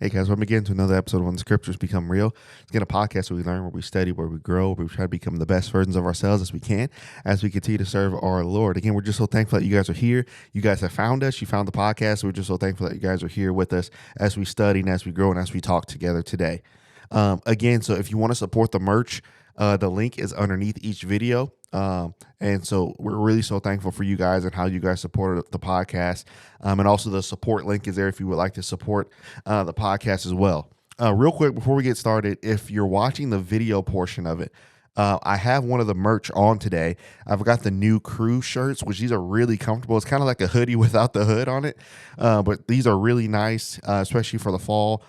Hey guys, welcome again to another episode of When the Scriptures Become Real. It's again a podcast where we learn, where we study, where we grow, where we try to become the best versions of ourselves as we can, as we continue to serve our Lord. Again, we're just so thankful that you guys are here. You guys have found us. You found the podcast. We're just so thankful that you guys are here with us as we study and as we grow and as we talk together today. Again, so if you want to support the merch, the link is underneath each video. And so we're really so thankful for you guys and how you guys supported the podcast. And also the support link is there if you would like to support the podcast as well. Real quick, before we get started, if you're watching the video portion of it, I have one of the merch on today. I've got the new crew shirts, which these are really comfortable. It's kind of like a hoodie without the hood on it. But these are really nice, especially for the fall.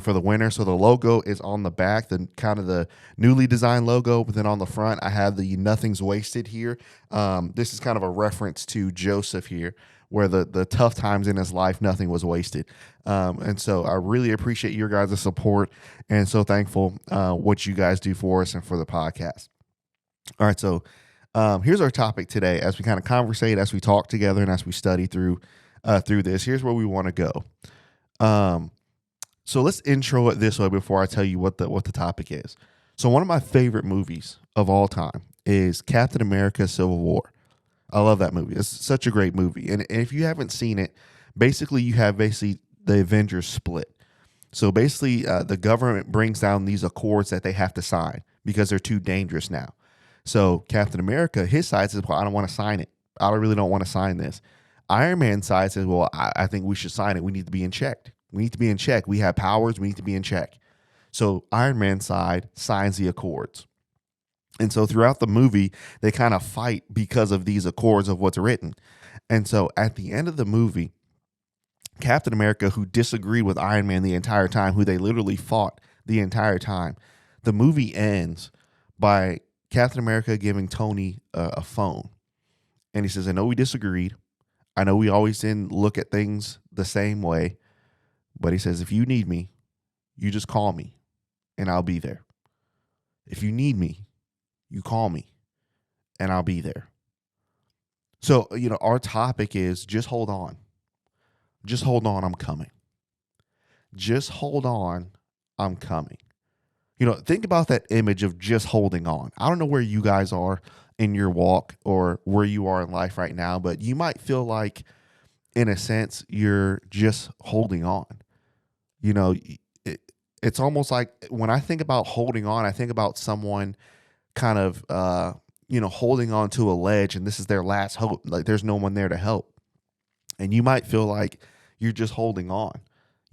For the winter. So the logo is on the back, the kind of the newly designed logo, but then on the front, I have the Nothing's Wasted here. This is kind of a reference to Joseph here, where the tough times in his life, nothing was wasted. And so I really appreciate your guys' support and so thankful what you guys do for us and for the podcast. All right, so here's our topic today as we kind of conversate, as we talk together, and as we study through this. Here's where we want to go. So let's intro it this way before I tell you what the topic is. So one of my favorite movies of all time is Captain America: Civil War. I love that movie. It's such a great movie. And if you haven't seen it, basically you have the Avengers split. So basically the government brings down these accords that they have to sign because they're too dangerous now. So Captain America, his side says, well, I don't want to sign it. I really don't want to sign this. Iron Man's side says, well, I think we should sign it. We need to be in check. We need to be in check. We have powers. We need to be in check. So Iron Man's side signs the accords. And so throughout the movie, they kind of fight because of these accords of what's written. And so at the end of the movie, Captain America, who disagreed with Iron Man the entire time, who they literally fought the entire time, the movie ends by Captain America giving Tony a phone. And he says, I know we disagreed. I know we always didn't look at things the same way. But he says, if you need me, you just call me and I'll be there. If you need me, you call me and I'll be there. So, our topic is just hold on. Just hold on, I'm coming. Just hold on, I'm coming. Think about that image of just holding on. I don't know where you guys are in your walk or where you are in life right now, but you might feel like, in a sense, you're just holding on. It's almost like when I think about holding on, I think about someone kind of, holding on to a ledge and this is their last hope. Like there's no one there to help. And you might feel like you're just holding on.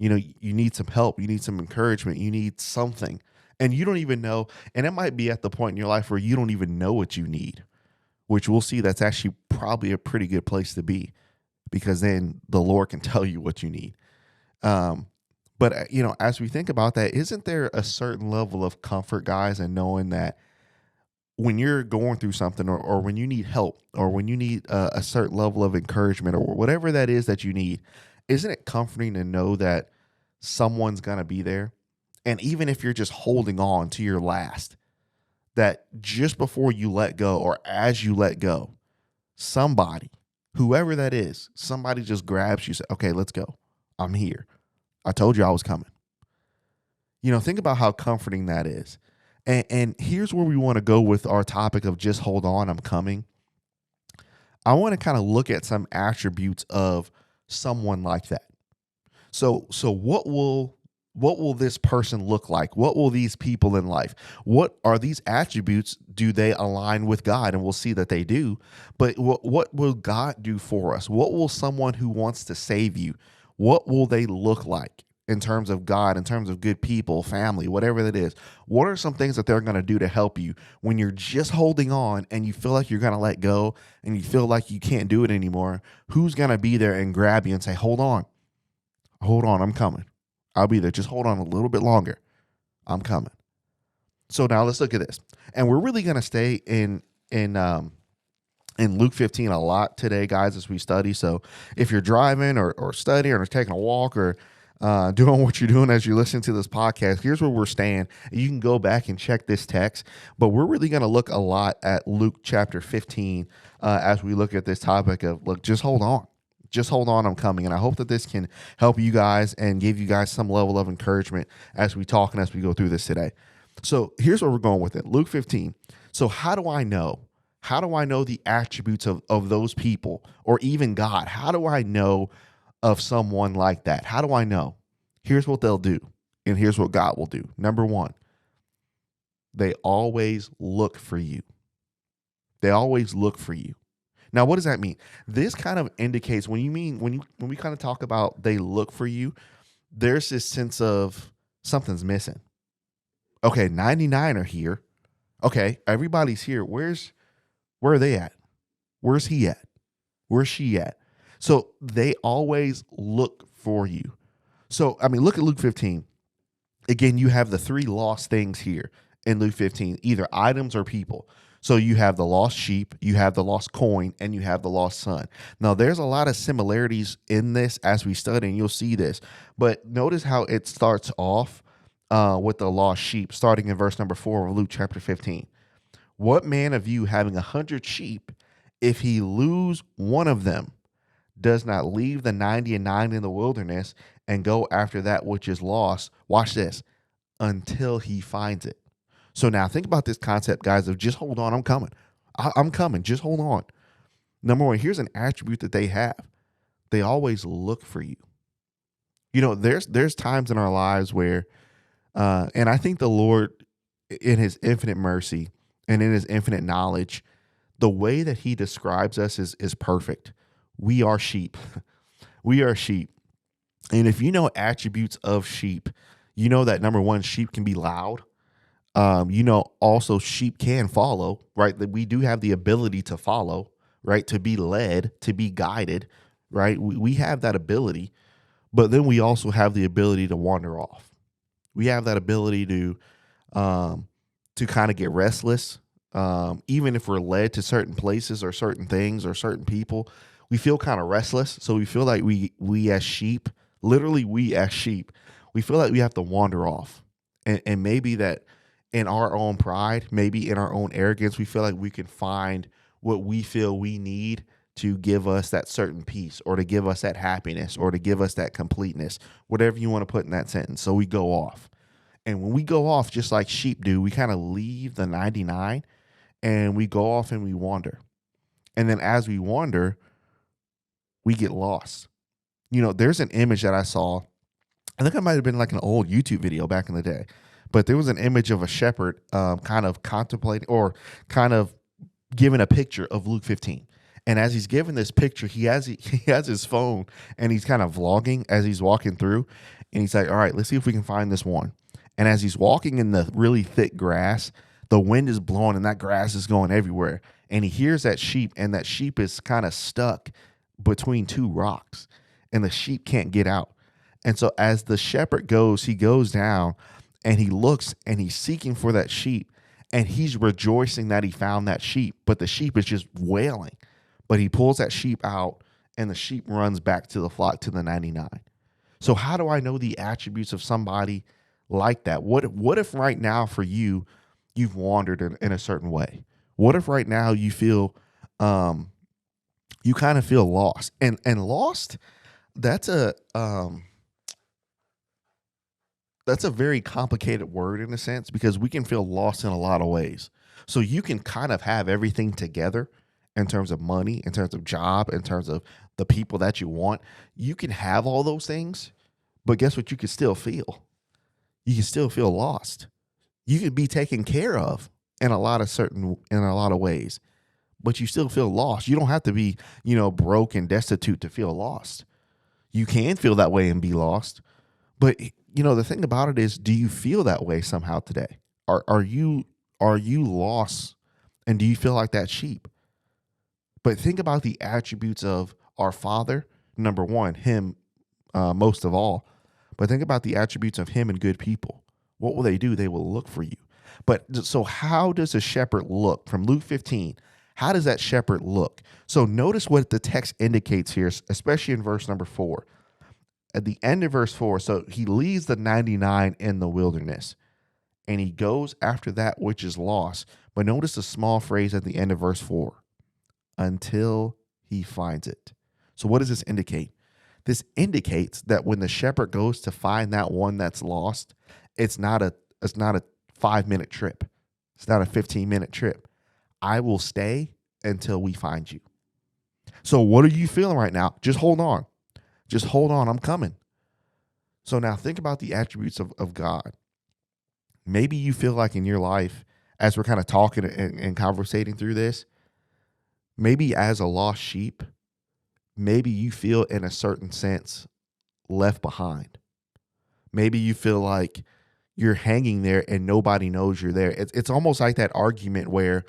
You need some help. You need some encouragement. You need something. And you don't even know. And it might be at the point in your life where you don't even know what you need, which we'll see that's actually probably a pretty good place to be because then the Lord can tell you what you need. But, as we think about that, isn't there a certain level of comfort, guys, in knowing that when you're going through something or when you need help or when you need a certain level of encouragement or whatever that is that you need, isn't it comforting to know that someone's going to be there? And even if you're just holding on to your last, that just before you let go or as you let go, somebody, whoever that is, somebody just grabs you and says, okay, let's go. I'm here. I told you I was coming. Think about how comforting that is. And here's where we want to go with our topic of just hold on, I'm coming. I want to kind of look at some attributes of someone like that. So what will this person look like? What will these people in life? What are these attributes? Do they align with God? And we'll see that they do. But what will God do for us? What will someone who wants to save you, what will they look like in terms of God, in terms of good people, family, whatever that is? What are some things that they're going to do to help you when you're just holding on and you feel like you're going to let go and you feel like you can't do it anymore? Who's going to be there and grab you and say, hold on, I'm coming. I'll be there. Just hold on a little bit longer. I'm coming. So now let's look at this. And we're really going to stay in Luke 15 a lot today, guys, as we study. So if you're driving or studying or taking a walk or doing what you're doing as you listen to this podcast, here's where we're staying. You can go back and check this text, but we're really going to look a lot at Luke chapter 15 as we look at this topic of, look, just hold on. Just hold on, I'm coming. And I hope that this can help you guys and give you guys some level of encouragement as we talk and as we go through this today. So here's where we're going with it. Luke 15. So how do I know? How do I know the attributes of those people or even God? How do I know of someone like that? How do I know? Here's what they'll do, and here's what God will do. Number one, they always look for you. They always look for you. Now, what does that mean? This kind of indicates when we kind of talk about they look for you, there's this sense of something's missing. Okay, 99 are here. Okay, everybody's here. Where are they at? Where's he at? Where's she at? So they always look for you. So, I mean, look at Luke 15. Again, you have the three lost things here in Luke 15, either items or people. So you have the lost sheep, you have the lost coin, and you have the lost son. Now, there's a lot of similarities in this as we study, and you'll see this. But notice how it starts off with the lost sheep, starting in verse number 4 of Luke chapter 15. What man of you having 100 sheep, if he lose one of them, does not leave the 99 in the wilderness and go after that which is lost? Watch this, until he finds it. So now think about this concept, guys, of just hold on, I'm coming. I'm coming, just hold on. Number one, here's an attribute that they have. They always look for you. You know, there's times in our lives where, and I think the Lord, in his infinite mercy and in his infinite knowledge, the way that he describes us is perfect. We are sheep. We are sheep. And if you know attributes of sheep, you know that number one, sheep can be loud. Also sheep can follow, right? That we do have the ability to follow, right? To be led, to be guided, right? We have that ability, but then we also have the ability to wander off. We have that ability to kind of get restless. Even if we're led to certain places or certain things or certain people, we feel kind of restless. So we feel like we as sheep, literally we as sheep, we feel like we have to wander off. And maybe that in our own pride, maybe in our own arrogance, we feel like we can find what we feel we need to give us that certain peace or to give us that happiness or to give us that completeness, whatever you want to put in that sentence. So we go off. And when we go off, just like sheep do, we kind of leave the 99 and we go off and we wander. And then as we wander, we get lost. You know, there's an image that I saw. I think it might have been like an old YouTube video back in the day, but there was an image of a shepherd kind of contemplating or kind of giving a picture of Luke 15. And as he's giving this picture, he has his phone and he's kind of vlogging as he's walking through. And he's like, all right, let's see if we can find this one. And as he's walking in the really thick grass, the wind is blowing and that grass is going everywhere. And he hears that sheep, and that sheep is kind of stuck between two rocks and the sheep can't get out. And so as the shepherd goes, he goes down and he looks and he's seeking for that sheep, and he's rejoicing that he found that sheep, but the sheep is just wailing. But he pulls that sheep out and the sheep runs back to the flock, to the 99. So how do I know the attributes of somebody like that? What if right now for you, you've wandered in a certain way? What if right now you feel, you kind of feel lost and lost? That's a very complicated word in a sense, because we can feel lost in a lot of ways. So you can kind of have everything together in terms of money, in terms of job, in terms of the people that you want. You can have all those things, but guess what? You can still feel. You can still feel lost. You can be taken care of in a lot of ways, but you still feel lost. You don't have to be, broke and destitute to feel lost. You can feel that way and be lost. But the thing about it is, do you feel that way somehow today? Are you lost, and do you feel like that sheep? But think about the attributes of our Father. Number one, him, most of all. But think about the attributes of him and good people. What will they do? They will look for you. But so how does a shepherd look? From Luke 15, how does that shepherd look? So notice what the text indicates here, especially in verse number 4. At the end of verse 4, so he leaves the 99 in the wilderness, and he goes after that which is lost. But notice the small phrase at the end of verse 4, until he finds it. So what does this indicate? This indicates that when the shepherd goes to find that one that's lost, it's not a 5-minute trip. It's not a 15-minute trip. I will stay until we find you. So what are you feeling right now? Just hold on. Just hold on. I'm coming. So now think about the attributes of God. Maybe you feel like in your life, as we're kind of talking and conversating through this, maybe as a lost sheep, maybe you feel in a certain sense left behind. Maybe you feel like you're hanging there and nobody knows you're there. It's almost like that argument where,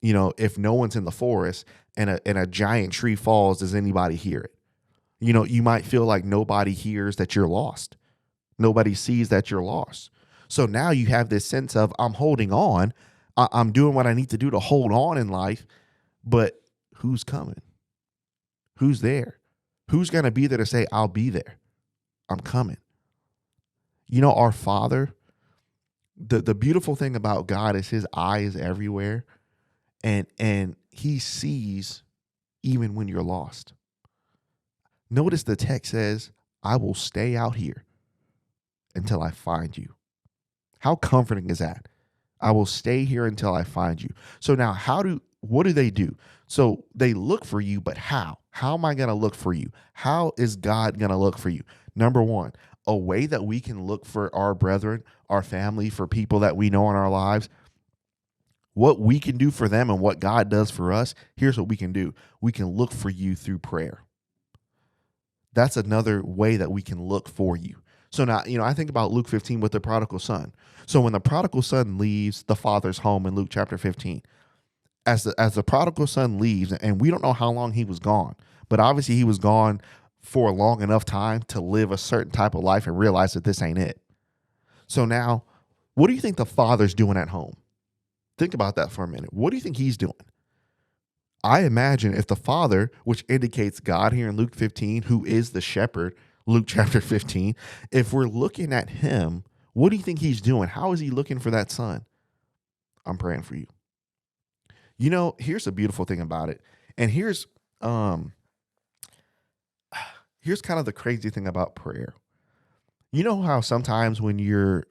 if no one's in the forest and a giant tree falls, does anybody hear it? You might feel like nobody hears that you're lost. Nobody sees that you're lost. So now you have this sense of, I'm holding on. I'm doing what I need to do to hold on in life, but who's coming? Who's there? Who's going to be there to say, I'll be there? I'm coming. Our Father, the beautiful thing about God is his eye is everywhere, and he sees even when you're lost. Notice the text says, I will stay out here until I find you. How comforting is that? I will stay here until I find you. So now what do they do? So they look for you, but how? How am I going to look for you? How is God going to look for you? Number one, a way that we can look for our brethren, our family, for people that we know in our lives, what we can do for them and what God does for us. Here's what we can do. We can look for you through prayer. That's another way that we can look for you. So now, I think about Luke 15 with the prodigal son. So when the prodigal son leaves the father's home in Luke chapter 15, as the prodigal son leaves, and we don't know how long he was gone, but obviously he was gone for a long enough time to live a certain type of life and realize that this ain't it. So now, what do you think the father's doing at home? Think about that for a minute. What do you think he's doing? I imagine if the father, which indicates God here in Luke 15, who is the shepherd, Luke chapter 15, if we're looking at him, what do you think he's doing? How is he looking for that son? I'm praying for you. Here's a beautiful thing about it. And here's kind of the crazy thing about prayer. You know how sometimes when you're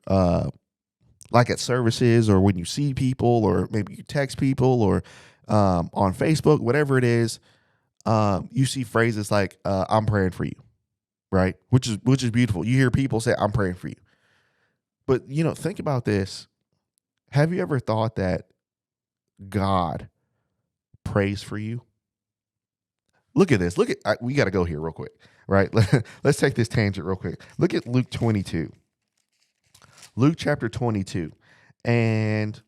like at services, or when you see people, or maybe you text people, or on Facebook, whatever it is, you see phrases like I'm praying for you. Right? Which is beautiful. You hear people say, I'm praying for you. But, think about this. Have you ever thought that God prays for you? Look at this. We got to go here real quick, right? Let's take this tangent real quick. Look at Luke 22. Luke chapter 22. And,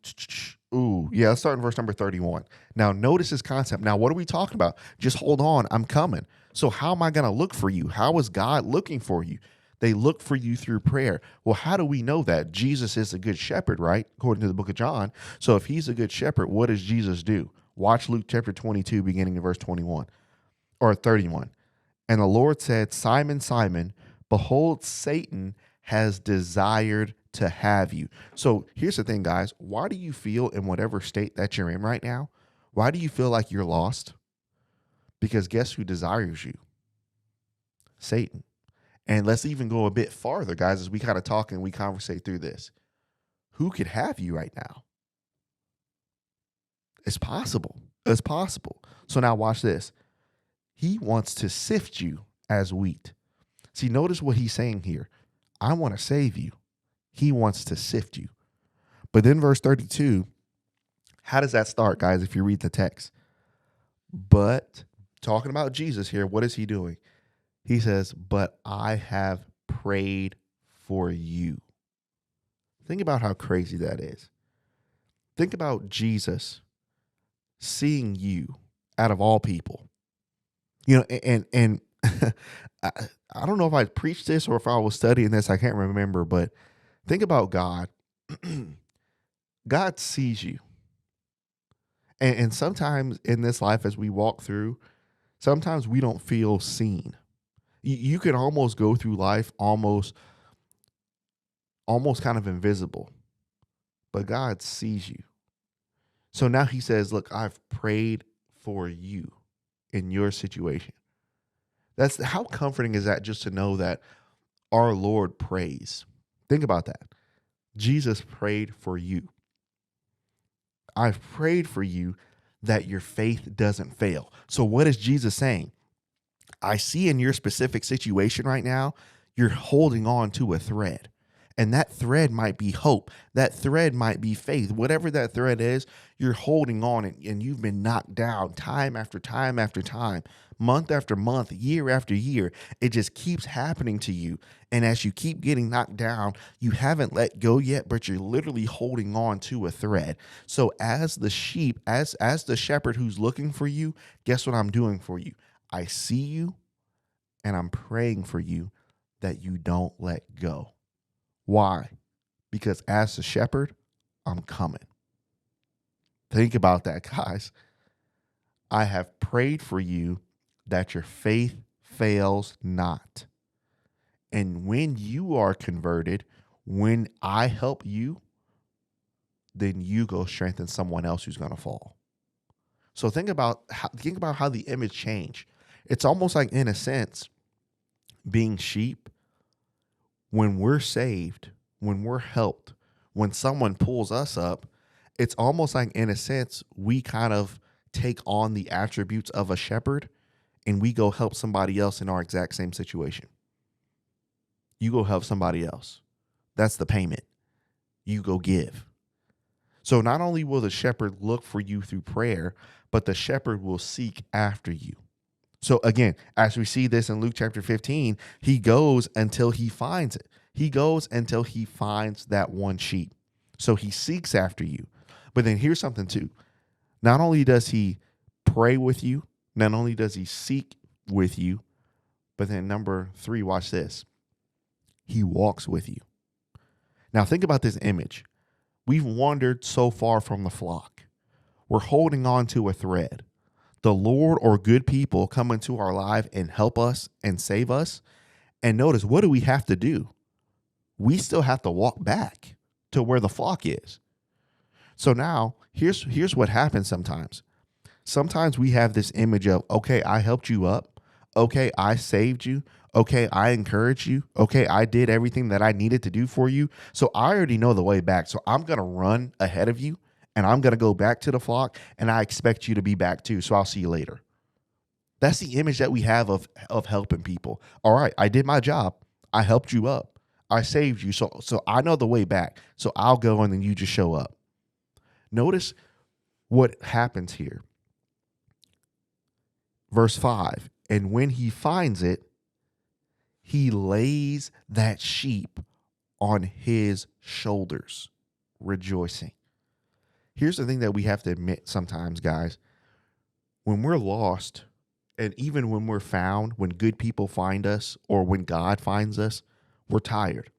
let's start in verse number 31. Now, notice this concept. Now, what are we talking about? Just hold on. I'm coming. So how am I going to look for you? How is God looking for you? They look for you through prayer. Well, how do we know that? Jesus is a good shepherd, right? According to the book of John. So if he's a good shepherd, what does Jesus do? Watch Luke chapter 22, beginning in verse 21 or 31. And the Lord said, Simon, Simon, behold, Satan has desired to have you. So here's the thing, guys. Why do you feel in whatever state that you're in right now? Why do you feel like you're lost? Because guess who desires you? Satan. And let's even go a bit farther, guys, as we kind of talk and we conversate through this. Who could have you right now? It's possible. It's possible. So now watch this. He wants to sift you as wheat. See, notice what he's saying here. I want to save you. He wants to sift you. But then verse 32, how does that start, guys, if you read the text? But talking about Jesus here, what is he doing? He says, but I have prayed for you. Think about how crazy that is. Think about Jesus seeing you out of all people. And I don't know if I preached this or if I was studying this. I can't remember, but think about God. God sees you. And sometimes in this life, as we walk through, sometimes we don't feel seen. You can almost go through life almost kind of invisible, but God sees you. So now he says, look, I've prayed for you in your situation. That's how comforting is that, just to know that our Lord prays. Think about that. Jesus prayed for you. I've prayed for you that your faith doesn't fail. So what is Jesus saying? I see in your specific situation right now, you're holding on to a thread. And that thread might be hope. That thread might be faith. Whatever that thread is, you're holding on, and you've been knocked down time after time after time, month after month, year after year. It just keeps happening to you. And as you keep getting knocked down, you haven't let go yet, but you're literally holding on to a thread. So as the sheep, as the shepherd who's looking for you, guess what I'm doing for you? I see you, and I'm praying for you that you don't let go. Why? Because as the shepherd, I'm coming. Think about that, guys. I have prayed for you that your faith fails not. And when you are converted, when I help you, then you go strengthen someone else who's going to fall. So think about how the image changed. It's almost like, in a sense, being sheep. When we're saved, when we're helped, when someone pulls us up, it's almost like, in a sense, we kind of take on the attributes of a shepherd and we go help somebody else in our exact same situation. You go help somebody else. That's the payment. You go give. So not only will the shepherd look for you through prayer, but the shepherd will seek after you. So again, as we see this in Luke chapter 15, he goes until he finds it. He goes until he finds that one sheep. So he seeks after you. But then here's something too. Not only does he pray with you, not only does he seek with you, but then number 3, watch this. He walks with you. Now think about this image. We've wandered so far from the flock. We're holding on to a thread. The Lord or good people come into our life and help us and save us. And notice, what do we have to do? We still have to walk back to where the flock is. So now here's what happens sometimes. Sometimes we have this image of, okay, I helped you up. Okay, I saved you. Okay, I encouraged you. Okay, I did everything that I needed to do for you. So I already know the way back. So I'm going to run ahead of you, and I'm going to go back to the flock, and I expect you to be back too. So I'll see you later. That's the image that we have of helping people. All right, I did my job. I helped you up. I saved you. So I know the way back. So I'll go, and then you just show up. Notice what happens here. Verse 5, and when he finds it, he lays that sheep on his shoulders, rejoicing. Here's the thing that we have to admit sometimes, guys. When we're lost, and even when we're found, when good people find us or when God finds us, we're tired.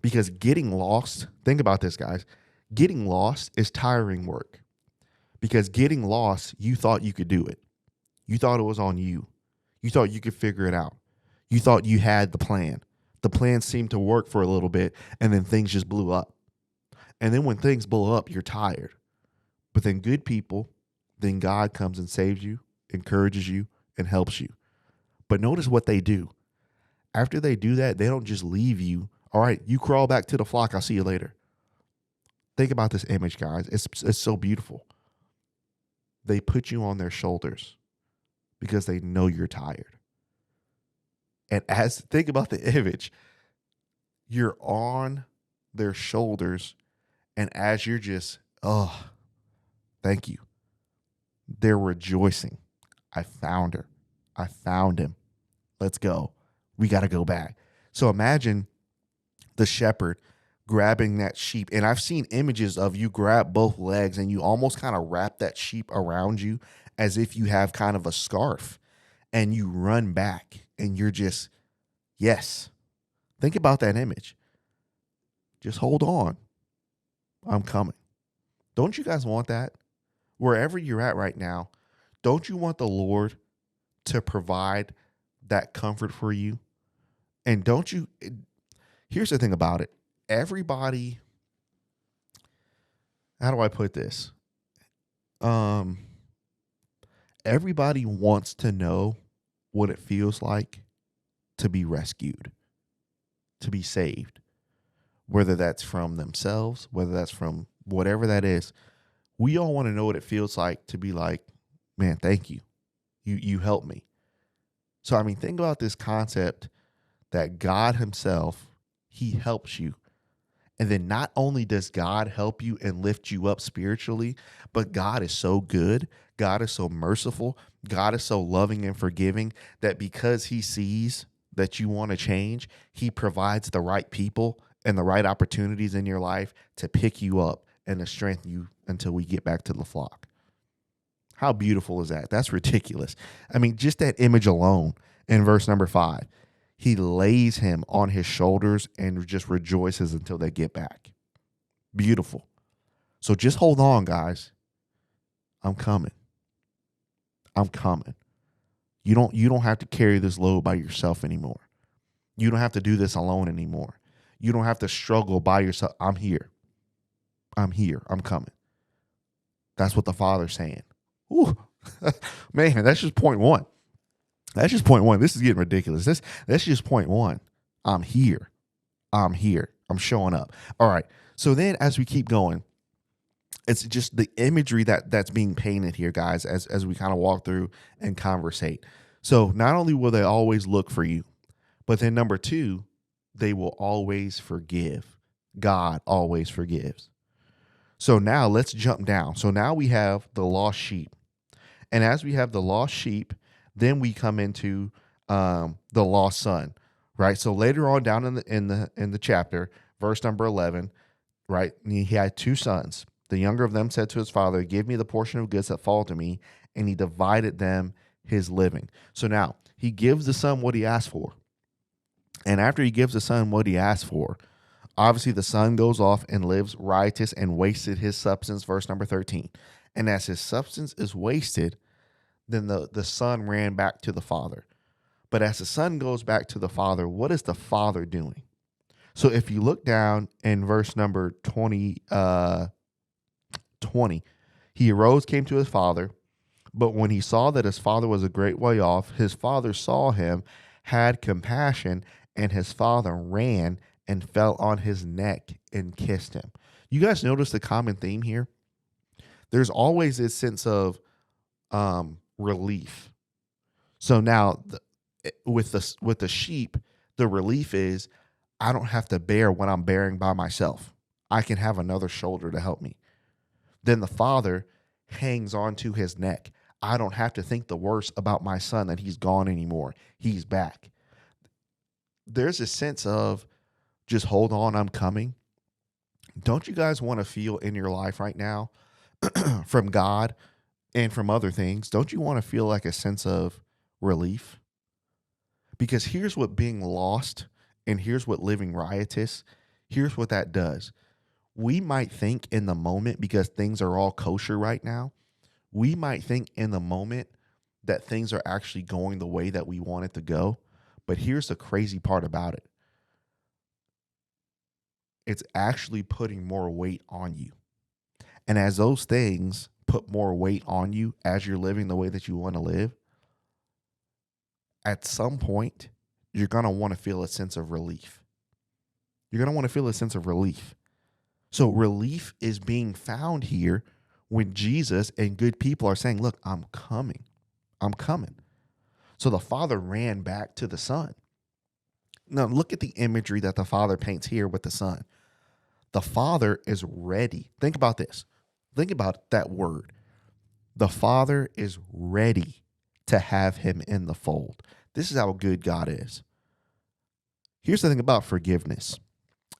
Because getting lost, think about this, guys. Getting lost is tiring work. Because getting lost, you thought you could do it. You thought it was on you. You thought you could figure it out. You thought you had the plan. The plan seemed to work for a little bit, and then things just blew up. And then when things blow up, you're tired. But then good people, then God comes and saves you, encourages you, and helps you. But notice what they do. After they do that, they don't just leave you. All right, you crawl back to the flock. I'll see you later. Think about this image, guys. It's so beautiful. They put you on their shoulders because they know you're tired. And think about the image, you're on their shoulders, and as you're just, oh, thank you, they're rejoicing. I found her. I found him. Let's go. We got to go back. So imagine the shepherd grabbing that sheep. And I've seen images of you grab both legs and you almost kind of wrap that sheep around you as if you have kind of a scarf, and you run back and you're just, yes. Think about that image. Just hold on. I'm coming. Don't you guys want that? Wherever you're at right now, don't you want the Lord to provide that comfort for you? And don't you, here's the thing about it. Everybody, how do I put this? Everybody wants to know what it feels like to be rescued, to be saved, whether that's from themselves, whether that's from whatever that is. We all want to know what it feels like to be like, man, thank you. You helped me. So, I mean, think about this concept that God himself, he helps you. And then not only does God help you and lift you up spiritually, but God is so good. God is so merciful. God is so loving and forgiving that because he sees that you want to change, he provides the right people and the right opportunities in your life to pick you up and to strengthen you until we get back to the flock. How beautiful is that? That's ridiculous. I mean, just that image alone in verse number 5. He lays him on his shoulders and just rejoices until they get back. Beautiful. So just hold on, guys. I'm coming. I'm coming. You don't have to carry this load by yourself anymore. You don't have to do this alone anymore. You don't have to struggle by yourself. I'm here. I'm here. I'm coming. That's what the Father's saying. Ooh, man, that's just point one. That's just point one. This is getting ridiculous. That's just point one. I'm here. I'm here. I'm showing up. All right. So then as we keep going, it's just the imagery that's being painted here, guys, as we kind of walk through and conversate. So not only will they always look for you, but then number 2, they will always forgive. God always forgives. So now let's jump down. So now we have the lost sheep. And as we have the lost sheep, then we come into the lost son, right? So later on down in the chapter, verse number 11, right? He had 2 sons. The younger of them said to his father, "Give me the portion of goods that fall to me," and he divided them his living. So now he gives the son what he asked for. And after he gives the son what he asked for, obviously the son goes off and lives riotous and wasted his substance, verse number 13. And as his substance is wasted, then the son ran back to the father. But as the son goes back to the father, what is the father doing? So if you look down in verse number 20, he arose, came to his father, but when he saw that his father was a great way off, his father saw him, had compassion, and his father ran and fell on his neck and kissed him. You guys notice the common theme here? There's always this sense of relief. So now with the sheep, the relief is I don't have to bear what I'm bearing by myself. I can have another shoulder to help me. Then the father hangs on to his neck. I don't have to think the worst about my son that he's gone anymore. He's back. There's a sense of just hold on, I'm coming. Don't you guys want to feel in your life right now from God and from other things? Don't you want to feel like a sense of relief? Because here's what being lost and here's what living riotous, here's what that does. We might think in the moment, because things are all kosher right now, we might think in the moment that things are actually going the way that we want it to go. But here's the crazy part about it. It's actually putting more weight on you. And as those things put more weight on you as you're living the way that you want to live, at some point, you're going to want to feel a sense of relief. You're going to want to feel a sense of relief. So relief is being found here when Jesus and good people are saying, look, I'm coming. I'm coming. So the father ran back to the son. Now look at the imagery that the father paints here with the son. The father is ready. Think about this. Think about that word. The father is ready to have him in the fold. This is how good God is. Here's the thing about forgiveness.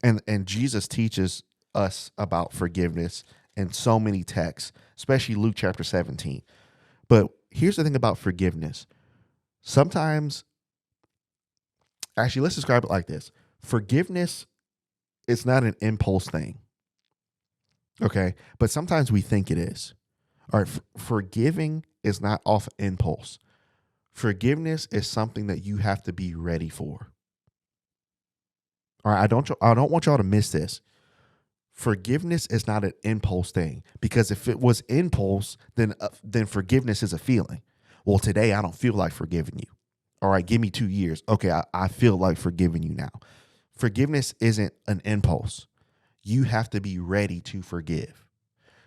And Jesus teaches us about forgiveness in so many texts, especially Luke chapter 17. But here's the thing about forgiveness. Sometimes, actually, let's describe it like this. Forgiveness is not an impulse thing. Okay? But sometimes we think it is. All right, forgiving is not off impulse. Forgiveness is something that you have to be ready for. All right, I don't want y'all to miss this. Forgiveness is not an impulse thing, because if it was impulse, then forgiveness is a feeling. Well, today I don't feel like forgiving you. All right, give me 2 years. Okay, I feel like forgiving you now. Forgiveness isn't an impulse. You have to be ready to forgive.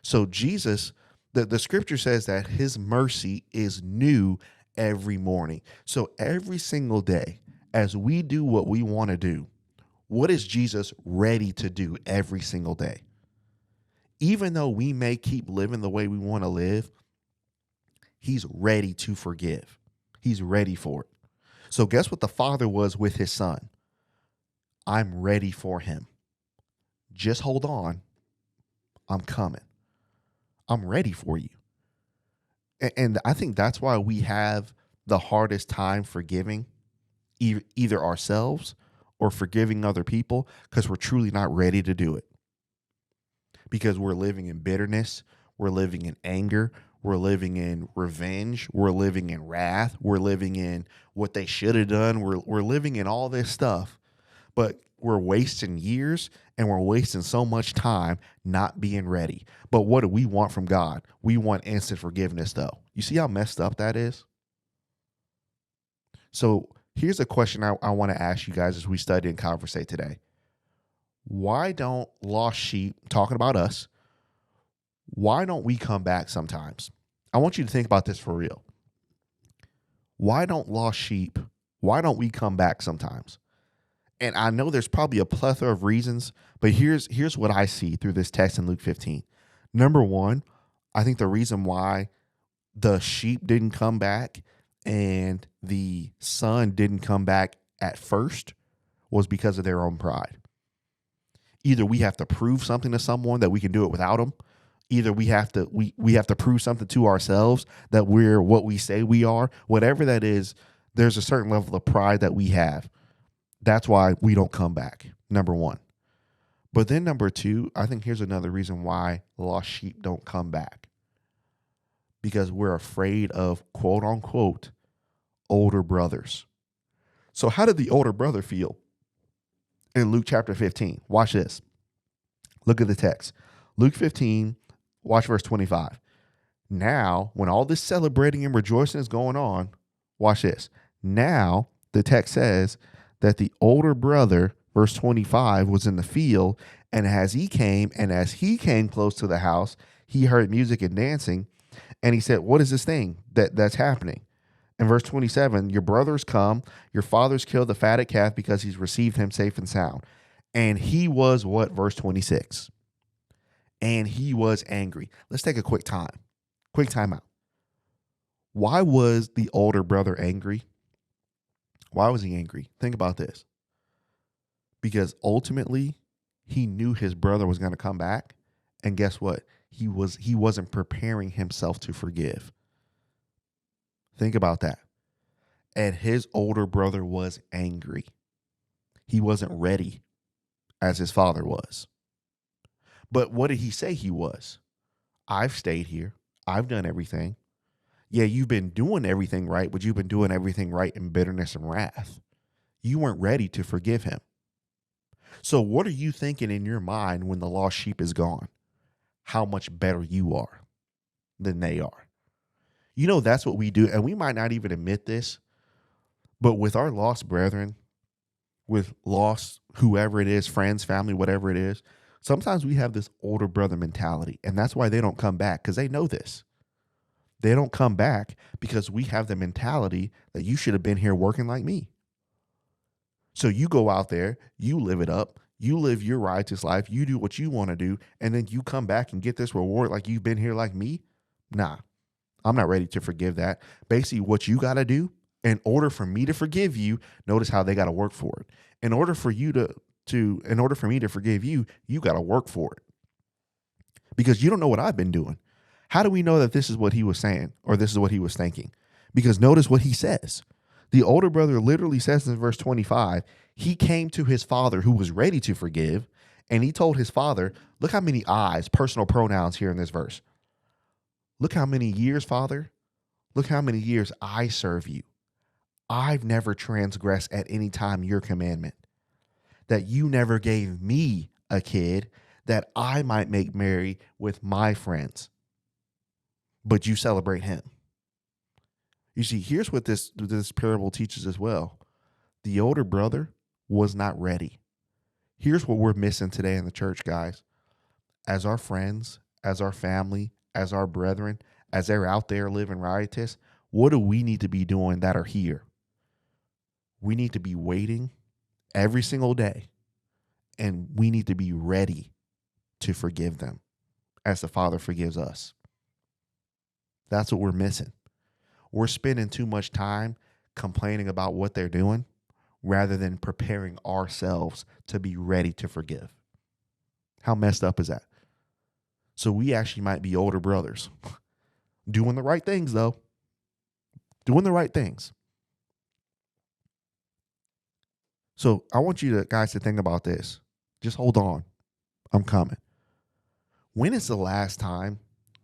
So Jesus, the scripture says that his mercy is new every morning. So every single day, as we do what we want to do, what is Jesus ready to do every single day? Even though we may keep living the way we want to live, he's ready to forgive. He's ready for it. So guess what the Father was with his Son? I'm ready for him. Just hold on. I'm coming. I'm ready for you. And I think that's why we have the hardest time forgiving either ourselves or forgiving other people, because we're truly not ready to do it. Because we're living in bitterness, we're living in anger, we're living in revenge, we're living in wrath, we're living in what they should have done, we're living in all this stuff, but we're wasting years and we're wasting so much time not being ready. But what do we want from God? We want instant forgiveness, though. You see how messed up that is? So here's a question I want to ask you guys as we study and conversate today. Why don't lost sheep, talking about us, why don't we come back sometimes? I want you to think about this for real. Why don't lost sheep, why don't we come back sometimes? And I know there's probably a plethora of reasons, but here's what I see through this text in Luke 15. Number one, I think the reason why the sheep didn't come back and the son didn't come back at first was because of their own pride. Either we have to prove something to someone that we can do it without them. Either we have to prove something to ourselves that we're what we say we are. Whatever that is, there's a certain level of pride that we have. That's why we don't come back, number one. But then number two, I think here's another reason why lost sheep don't come back. Because we're afraid of, quote unquote, older brothers. So how did the older brother feel in Luke chapter 15? Watch this. Look at the text. Luke 15, watch verse 25. Now, when all this celebrating and rejoicing is going on, watch this. Now, the text says that the older brother, verse 25, was in the field, and as he came close to the house, he heard music and dancing, and he said, what is this thing that's happening? In verse 27, your brother's come, your father's killed the fatted calf because he's received him safe and sound. And he was what? Verse 26. And he was angry. Let's take a quick time out. Why was the older brother angry? Why was he angry? Think about this. Because ultimately, he knew his brother was going to come back. And guess what? He wasn't preparing himself to forgive. Think about that. And his older brother was angry. He wasn't ready as his father was. But what did he say he was? I've stayed here. I've done everything. Yeah, you've been doing everything right, but you've been doing everything right in bitterness and wrath. You weren't ready to forgive him. So what are you thinking in your mind when the lost sheep is gone? How much better you are than they are. You know, that's what we do. And we might not even admit this, but with our lost brethren, with lost whoever it is, friends, family, whatever it is, sometimes we have this older brother mentality. And that's why they don't come back, because they know this. They don't come back because we have the mentality that you should have been here working like me. So you go out there, you live it up, you live your righteous life, you do what you want to do, and then you come back and get this reward like you've been here like me? Nah, I'm not ready to forgive that. Basically, what you got to do in order for me to forgive you, notice how they got to work for it. In order for me to forgive you, you got to work for it. Because you don't know what I've been doing. How do we know that this is what he was saying or this is what he was thinking? Because notice what he says. The older brother literally says in verse 25, he came to his father who was ready to forgive, and he told his father, look how many I's, personal pronouns here in this verse. Look how many years, Father. Look how many years I serve you. I've never transgressed at any time your commandment, that you never gave me a kid that I might make merry with my friends. But you celebrate him. You see, here's what this parable teaches as well. The older brother was not ready. Here's what we're missing today in the church, guys. As our friends, as our family, as our brethren, as they're out there living riotous, what do we need to be doing that are here? We need to be waiting every single day, and we need to be ready to forgive them as the Father forgives us. That's what we're missing. We're spending too much time complaining about what they're doing rather than preparing ourselves to be ready to forgive. How messed up is that? So we actually might be older brothers doing the right things, though. Doing the right things. So I want you guys to think about this. Just hold on. I'm coming. When is the last time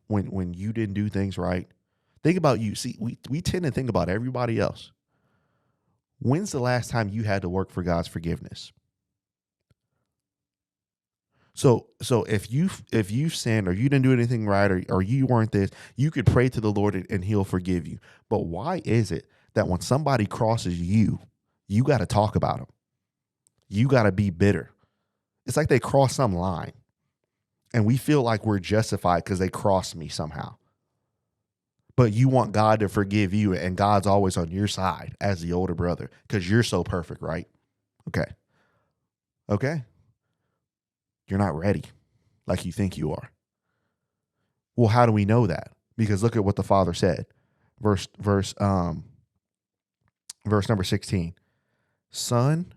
when you didn't do things right? Think about you. See, we tend to think about everybody else. When's the last time you had to work for God's forgiveness? So if you sinned or you didn't do anything right or you weren't this, you could pray to the Lord and he'll forgive you. But why is it that when somebody crosses you, you got to talk about them? You got to be bitter. It's like they crossed some line and we feel like we're justified because they crossed me somehow. But you want God to forgive you, and God's always on your side as the older brother because you're so perfect, right? Okay. You're not ready like you think you are. Well, how do we know that? Because look at what the Father said. Verse number 16. Son,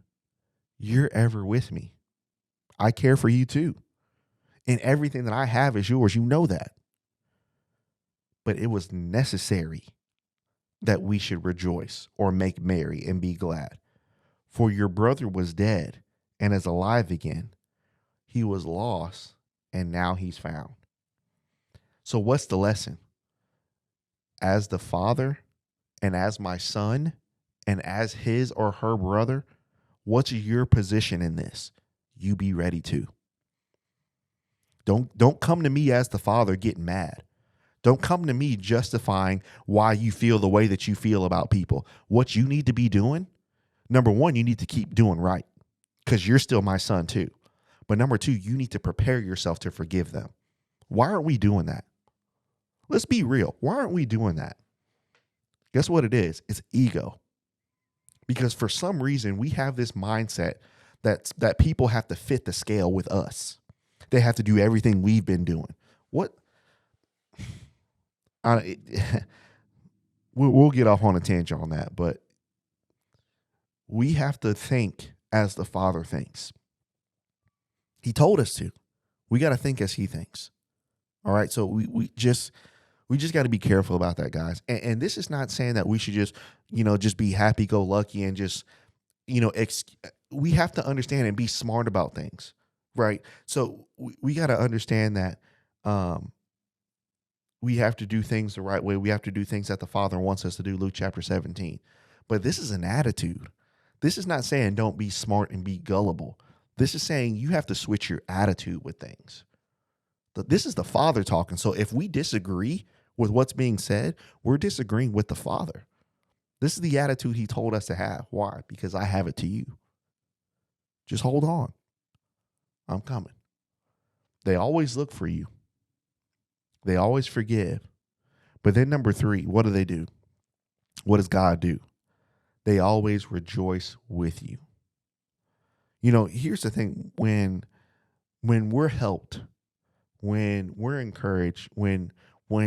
you're ever with me. I care for you too. And everything that I have is yours. You know that. But it was necessary that we should rejoice or make merry and be glad. For your brother was dead and is alive again. He was lost and now he's found. So what's the lesson? As the Father and as my son and as his or her brother, what's your position in this? You be ready to. Don't come to me as the Father getting mad. Don't come to me justifying why you feel the way that you feel about people. What you need to be doing, number one, you need to keep doing right because you're still my son too. But number two, you need to prepare yourself to forgive them. Why aren't we doing that? Let's be real. Why aren't we doing that? Guess what it is? It's ego. Because for some reason, we have this mindset that people have to fit the scale with us. They have to do everything we've been doing. What? We'll get off on a tangent on that, but we have to think as the Father thinks. He told us to. We got to think as he thinks. All right. So we just got to be careful about that, guys. And this is not saying that we should just be happy go lucky and just, we have to understand and be smart about things. Right. So we got to understand that we have to do things the right way. We have to do things that the Father wants us to do, Luke chapter 17. But this is an attitude. This is not saying don't be smart and be gullible. This is saying you have to switch your attitude with things. This is the Father talking. So if we disagree with what's being said, we're disagreeing with the Father. This is the attitude he told us to have. Why? Because I have it to you. Just hold on. I'm coming. They always look for you. They always forgive. But then number 3, what do? What does God do? They always rejoice with you. Here's the thing. When we're helped, when we're encouraged, when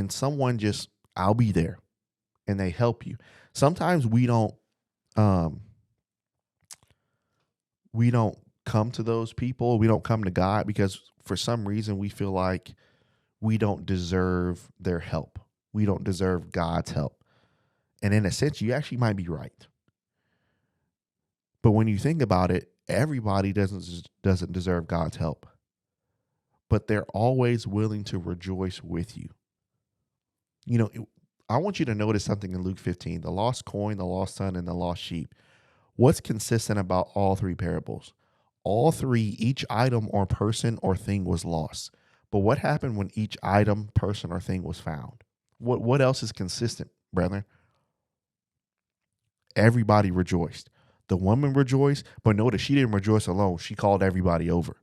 someone just, I'll be there and they help you. Sometimes we don't come to those people. We don't come to God because for some reason we feel like we don't deserve their help. We don't deserve God's help. And in a sense, you actually might be right. But when you think about it, everybody doesn't deserve God's help. But they're always willing to rejoice with you. I want you to notice something in Luke 15, the lost coin, the lost son, and the lost sheep. What's consistent about all 3 parables? All 3, each item or person or thing was lost. But what happened when each item, person, or thing was found? What else is consistent, brethren? Everybody rejoiced. The woman rejoiced, but notice she didn't rejoice alone. She called everybody over.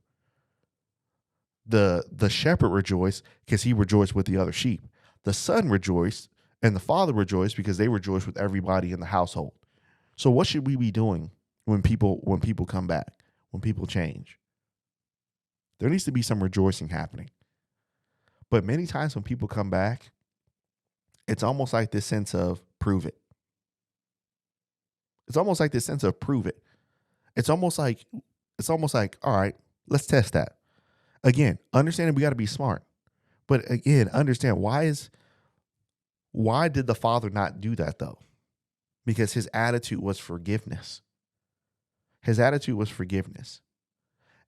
The shepherd rejoiced because he rejoiced with the other sheep. The son rejoiced and the father rejoiced because they rejoiced with everybody in the household. So what should we be doing when people come back, when people change? There needs to be some rejoicing happening. But many times when people come back, it's almost like this sense of prove it. It's almost like this sense of prove it. It's almost like, all right, let's test that. Again, understanding we got to be smart. But again, understand why did the father not do that though? Because his attitude was forgiveness. His attitude was forgiveness.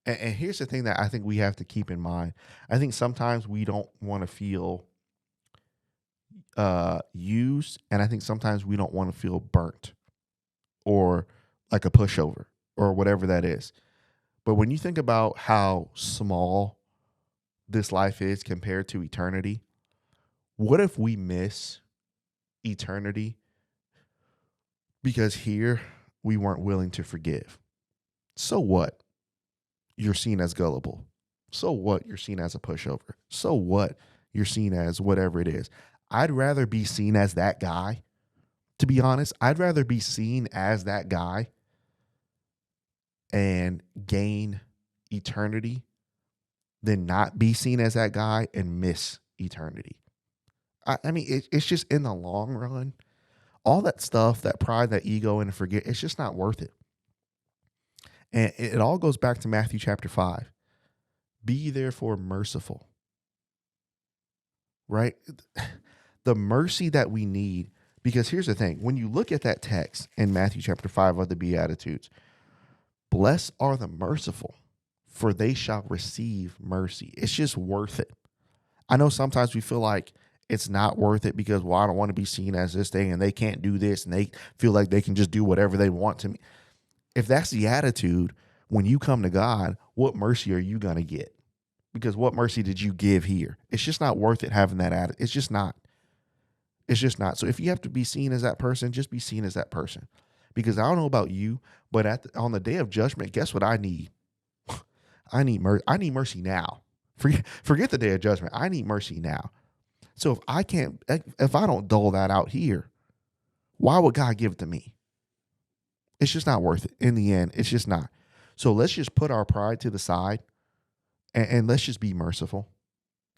And here's the thing that I think we have to keep in mind. I think sometimes we don't want to feel used, and I think sometimes we don't want to feel burnt or like a pushover or whatever that is. But when you think about how small this life is compared to eternity, what if we miss eternity because here we weren't willing to forgive? So what? You're seen as gullible. So what? You're seen as a pushover. So what? You're seen as whatever it is. I'd rather be seen as that guy. To be honest, I'd rather be seen as that guy and gain eternity than not be seen as that guy and miss eternity. I mean, it's just in the long run, all that stuff, that pride, that ego, and forget, it's just not worth it. And it all goes back to Matthew chapter 5. Be therefore merciful, right? The mercy that we need, because here's the thing. When you look at that text in Matthew chapter 5 of the Beatitudes, blessed are the merciful, for they shall receive mercy. It's just worth it. I know sometimes we feel like it's not worth it because, well, I don't want to be seen as this thing and they can't do this and they feel like they can just do whatever they want to me. If that's the attitude, when you come to God, what mercy are you going to get? Because what mercy did you give here? It's just not worth it having that attitude. It's just not. It's just not. So if you have to be seen as that person, just be seen as that person. Because I don't know about you, but on the day of judgment, guess what I need? I need mercy. I need mercy now. Forget the day of judgment. I need mercy now. So if I don't dole that out here, why would God give it to me? It's just not worth it. In the end, it's just not. So let's just put our pride to the side and let's just be merciful.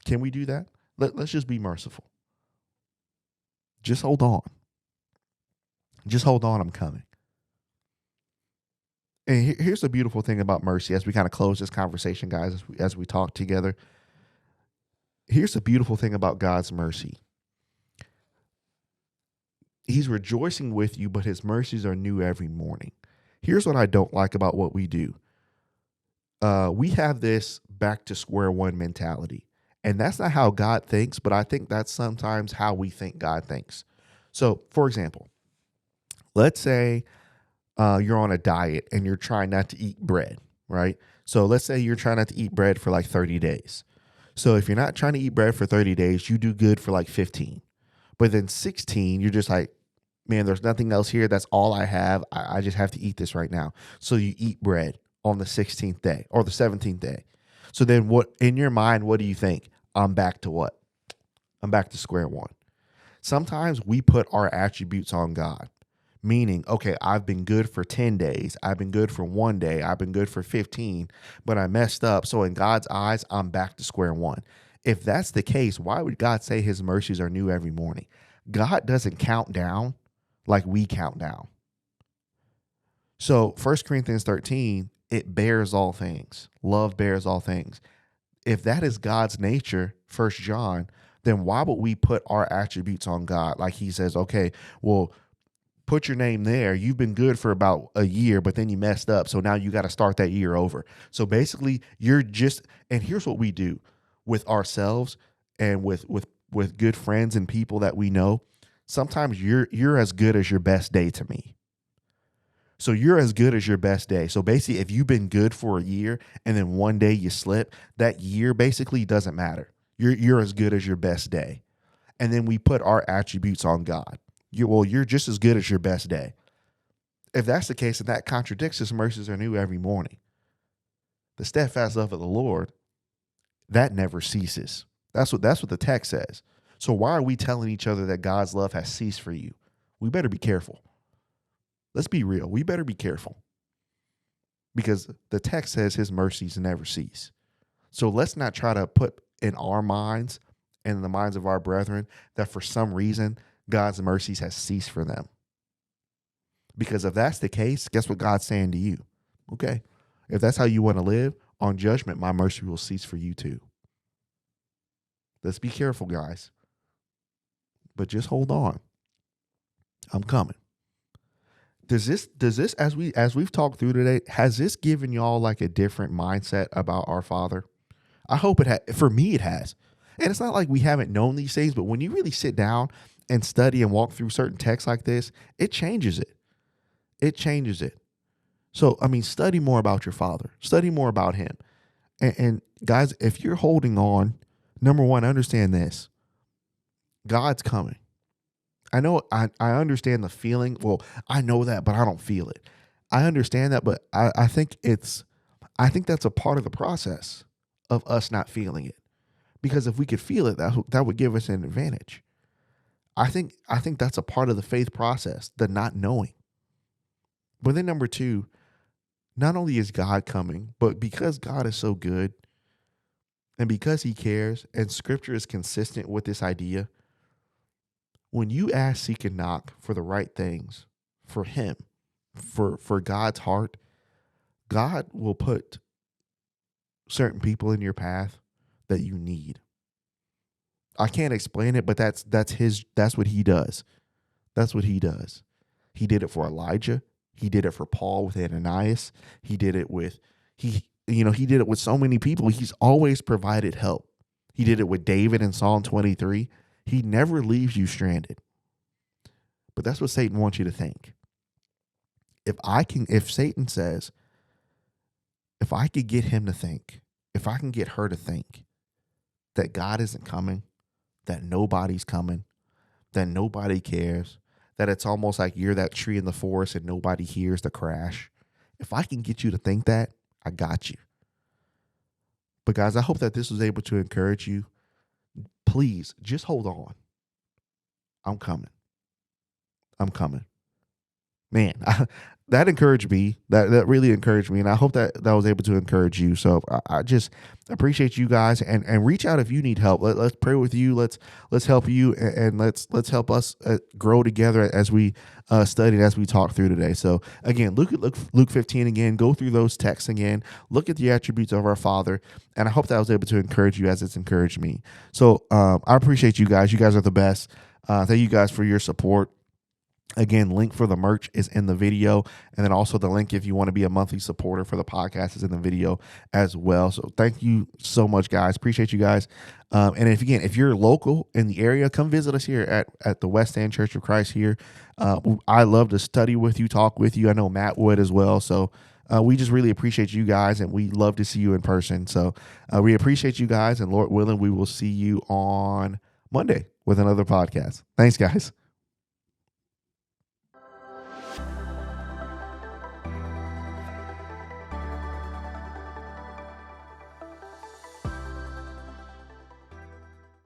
Can we do that? Let's just be merciful. Just hold on. Just hold on. I'm coming. And here's the beautiful thing about mercy as we kind of close this conversation, guys, as we talk together. Here's the beautiful thing about God's mercy. He's rejoicing with you, but his mercies are new every morning. Here's what I don't like about what we do. We have this back to square one mentality. And that's not how God thinks, but I think that's sometimes how we think God thinks. So, for example, let's say you're on a diet and you're trying not to eat bread, right? So let's say you're trying not to eat bread for like 30 days. So if you're not trying to eat bread for 30 days, you do good for like 15. But then 16, you're just like, man, there's nothing else here. That's all I have. I just have to eat this right now. So you eat bread on the 16th day or the 17th day. So then what in your mind, what do you think? I'm back to what? I'm back to square one. Sometimes we put our attributes on God, meaning, okay, I've been good for 10 days. I've been good for 1 day. I've been good for 15, but I messed up. So in God's eyes, I'm back to square one. If that's the case, why would God say his mercies are new every morning? God doesn't count down like we count down. So 1 Corinthians 13, it bears all things. Love bears all things. If that is God's nature, 1 John, then why would we put our attributes on God? Like he says, okay, well, put your name there. You've been good for about a year, but then you messed up. So now you got to start that year over. So basically and here's what we do with ourselves and with good friends and people that we know. Sometimes you're as good as your best day to me. So you're as good as your best day. So basically, if you've been good for a year and then one day you slip, that year basically doesn't matter. You're as good as your best day. And then we put our attributes on God. You're just as good as your best day. If that's the case, then that contradicts His mercies are new every morning. The steadfast love of the Lord, that never ceases. That's what the text says. So why are we telling each other that God's love has ceased for you? We better be careful. Let's be real. We better be careful. Because the text says His mercies never cease. So let's not try to put in our minds and in the minds of our brethren that for some reason God's mercies has ceased for them. Because if that's the case, guess what God's saying to you? Okay, if that's how you want to live, on judgment, my mercy will cease for you too. Let's be careful, guys. But just hold on. I'm coming. Does this as we've talked through today, has this given y'all like a different mindset about our Father? I hope it has. For me, it has. And it's not like we haven't known these things, but when you really sit down and study and walk through certain texts like this, it changes it. It changes it. So, I mean, study more about your Father. Study more about Him. And guys, if you're holding on, number one, understand this. God's coming. I know I understand the feeling. Well, I know that, but I don't feel it. I understand that, but I think that's a part of the process of us not feeling it. Because if we could feel it, that would give us an advantage. I think that's a part of the faith process, the not knowing. But then number two, not only is God coming, but because God is so good and because He cares and Scripture is consistent with this idea, when you ask, seek, and knock for the right things, for Him, for God's heart, God will put certain people in your path that you need. I can't explain it, but that's what He does. That's what He does. He did it for Elijah. He did it for Paul with Ananias. He did it with he did it with so many people. He's always provided help. He did it with David in Psalm 23. He never leaves you stranded. But that's what Satan wants you to think. If Satan says, if I could get him to think, if I can get her to think that God isn't coming, that nobody's coming, that nobody cares, that it's almost like you're that tree in the forest and nobody hears the crash. If I can get you to think that, I got you. But guys, I hope that this was able to encourage you. Please, just hold on. I'm coming. I'm coming. Man, that encouraged me. That really encouraged me. And I hope that was able to encourage you. So I just appreciate you guys and reach out if you need help. Let's pray with you. Let's help you and let's help us grow together as we study and as we talk through today. So again, Luke 15 again, go through those texts again, look at the attributes of our Father. And I hope that I was able to encourage you as it's encouraged me. So I appreciate you guys. You guys are the best. Thank you guys for your support. Again, link for the merch is in the video. And then also the link if you want to be a monthly supporter for the podcast is in the video as well. So thank you so much, guys. Appreciate you guys. And if you're local in the area, come visit us here at the West End Church of Christ here. I love to study with you, talk with you. I know Matt would as well. So we just really appreciate you guys, and we love to see you in person. So we appreciate you guys, and Lord willing, we will see you on Monday with another podcast. Thanks, guys.